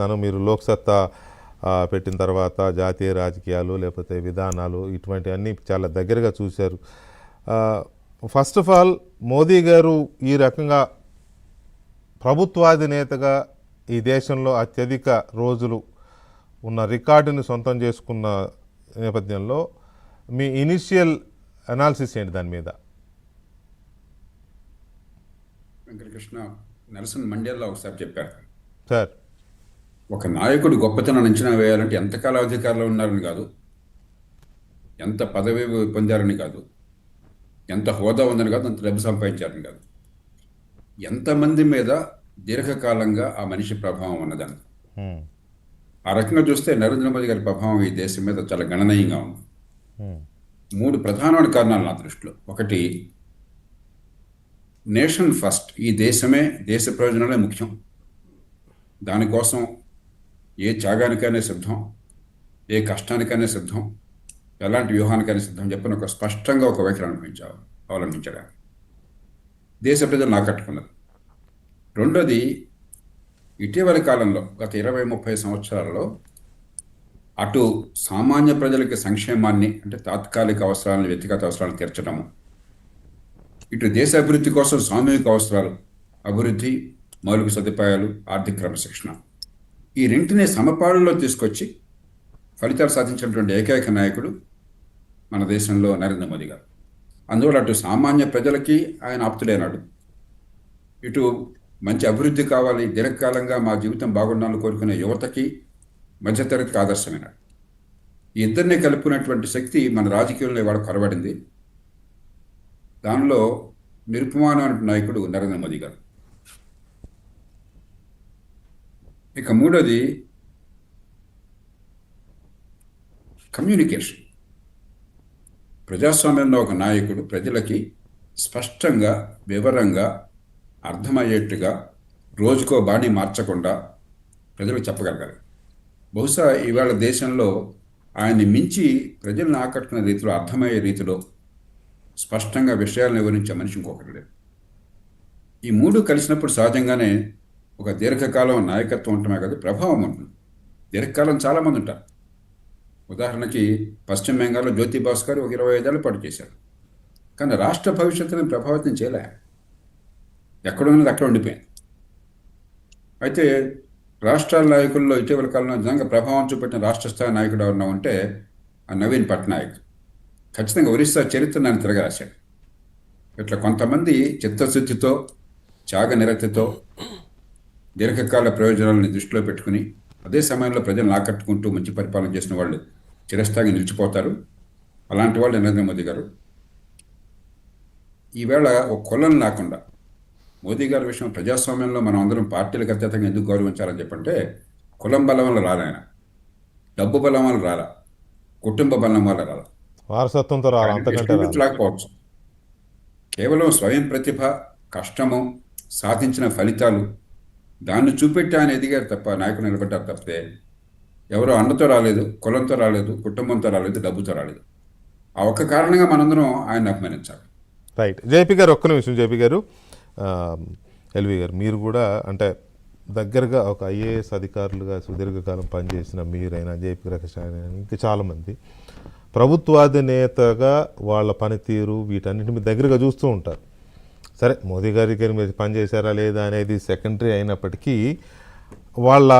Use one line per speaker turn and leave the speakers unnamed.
చేస్తాను. మీరు లోక్సత్తా పెట్టిన తర్వాత జాతీయ రాజకీయాలు లేకపోతే విధానాలు ఇటువంటివన్నీ చాలా దగ్గరగా చూశారు. ఫస్ట్ ఆఫ్ ఆల్ మోదీ గారు ఈ రకంగా ప్రభుత్వాధినేతగా ఈ దేశంలో అత్యధిక రోజులు ఉన్న రికార్డుని సొంతం చేసుకున్న నేపథ్యంలో మీ ఇనిషియల్ అనాలిసిస్ ఏంటి దాని మీద?
వెంకటకృష్ణ, నెల్సన్ మండేలా ఒకసారి చెప్పారు
సార్,
ఒక నాయకుడు గొప్పతనాన్ని అంచనా వేయాలంటే ఎంతకాల అధికారంలో ఉన్నారని కాదు, ఎంత పదవి పొందారని కాదు, ఎంత హోదా ఉందని కాదు, ఎంత డబ్బు సంపాదించారని కాదు, ఎంతమంది మీద దీర్ఘకాలంగా ఆ మనిషి ప్రభావం ఉన్నదని. ఆ రకంగా చూస్తే నరేంద్ర మోదీ గారి ప్రభావం ఈ దేశం మీద చాలా గణనీయంగా ఉంది. 3 ప్రధానమైన కారణాలు నా దృష్టిలో. ఒకటి, నేషన్ ఫస్ట్. ఈ దేశమే, దేశ ప్రయోజనాలే ముఖ్యం, దానికోసం ఏ త్యాగానికైనా సిద్ధం, ఏ కష్టానికైనా సిద్ధం, ఎలాంటి వ్యూహానికైనా సిద్ధం చెప్పని ఒక స్పష్టంగా ఒక వైఖరి అవలంబించడానికి దేశ ప్రజలు ఆకట్టుకున్నది. రెండోది, ఇటీవలి కాలంలో గత 20-30 సంవత్సరాలలో అటు సామాన్య ప్రజలకి సంక్షేమాన్ని, అంటే తాత్కాలిక అవసరాలను, వ్యక్తిగత అవసరాలను తీర్చడము, ఇటు దేశ అభివృద్ధి కోసం సామూహిక అవసరాలు, అభివృద్ధి, మౌలిక సదుపాయాలు, ఆర్థిక క్రమశిక్షణ, ఈ రెంటిని సమపాళలో తీసుకొచ్చి ఫలితాలు సాధించినటువంటి ఏకైక నాయకుడు మన దేశంలో నరేంద్ర మోదీ గారు. అందువల్ల అటు సామాన్య ప్రజలకి ఆయన ఆప్తుడైనాడు, ఇటు మంచి అభివృద్ధి కావాలి, దీర్ఘకాలంగా మా జీవితం బాగుండాలని కోరుకునే యువతకి, మధ్యతరగతికి ఆదర్శమైనాడు. ఈ ఇద్దరిని కలుపుకున్నటువంటి శక్తి మన రాజకీయంలో ఇవాళ కొరబడింది. దానిలో నిరుపమానమైన నాయకుడు నరేంద్ర మోదీ గారు. ఇక మూడోది, కమ్యూనికేషన్. ప్రజాస్వామ్యంలో ఒక నాయకుడు ప్రజలకి స్పష్టంగా, వివరంగా, అర్థమయ్యేట్టుగా, రోజుకో బాణీ మార్చకుండా ప్రజలకు చెప్పగలగాలి. బహుశా ఇవాళ దేశంలో ఆయన్ని మించి ప్రజలను ఆకట్టుకునే రీతిలో, అర్థమయ్యే రీతిలో స్పష్టంగా విషయాలను వివరించే మనిషి ఇంకొకటి లేదు. ఈ 3 కలిసినప్పుడు సహజంగానే ఒక దీర్ఘకాలం నాయకత్వం ఉండటమే కాదు, ప్రభావం ఉంటుంది. దీర్ఘకాలం చాలామంది ఉంటారు. ఉదాహరణకి పశ్చిమ బెంగాల్లో జ్యోతి బాసు గారు ఒక 25 ఏళ్ల పాటు చేశారు. కానీ రాష్ట్ర భవిష్యత్తుని ప్రభావితం చేయలే, ఎక్కడ ఉన్నది అక్కడ ఉండిపోయింది. అయితే రాష్ట్రాల నాయకుల్లో ఇటీవల కాలంలో నిజంగా ప్రభావం చూపెట్టిన రాష్ట్ర స్థాయి నాయకుడు ఎవరన్నా ఉంటే ఆ నవీన్ పట్నాయక్. ఖచ్చితంగా ఒరిస్సా చరిత్రను ఆయన తిరగరాశాడు. ఇట్లా కొంతమంది చిత్తశుద్ధితో, త్యాగనిరతితో, దీర్ఘకాల ప్రయోజనాలను దృష్టిలో పెట్టుకుని అదే సమయంలో ప్రజలను ఆకట్టుకుంటూ మంచి పరిపాలన చేసిన వాళ్ళు చిరస్థాయిగా నిలిచిపోతారు. అలాంటి వాళ్ళు నరేంద్ర మోదీ గారు. ఈవేళ ఒక కులం లేకుండా మోదీ గారి విషయం, ప్రజాస్వామ్యంలో మనం అందరం పార్టీలకు అత్యధికంగా ఎందుకు గౌరవించాలని చెప్పంటే, కులం బలం వల్ల రాలే ఆయన, డబ్బు బలం వల్ల రాలా, కుటుంబ బలం వల్ల రాలా,
వారసత్వంతో
రాకపోవచ్చు. కేవలం స్వయం ప్రతిభ, కష్టము, సాధించిన ఫలితాలు, దాన్ని చూపెట్టి ఆయన ఎదిగారు తప్ప, నాయకులు నిలబడ్డారు తప్పితే ఎవరో అండతో రాలేదు, కులంతో రాలేదు, కుటుంబంతో రాలేదు, డబ్బుతో రాలేదు. ఆ ఒక్క కారణంగా మనందరం ఆయన అభిమానించాలి.
రైట్. జేపీ గారు, ఒక్క నిమిషం. జేపీ గారు, ఎల్వి గారు, మీరు కూడా అంటే దగ్గరగా ఒక ఐఏఎస్ అధికారులుగా సుదీర్ఘకాలం పనిచేసిన మీరైనా, జేపీ ప్రకాష్ అయినా, ఇంకా చాలామంది ప్రభుత్వాధినేతగా వాళ్ళ పనితీరు వీటన్నిటి మీద దగ్గరగా చూస్తూ ఉంటారు. సరే, మోదీ గారికి మీరు పనిచేశారా లేదా అనేది సెకండరీ అయినప్పటికీ వాళ్ళ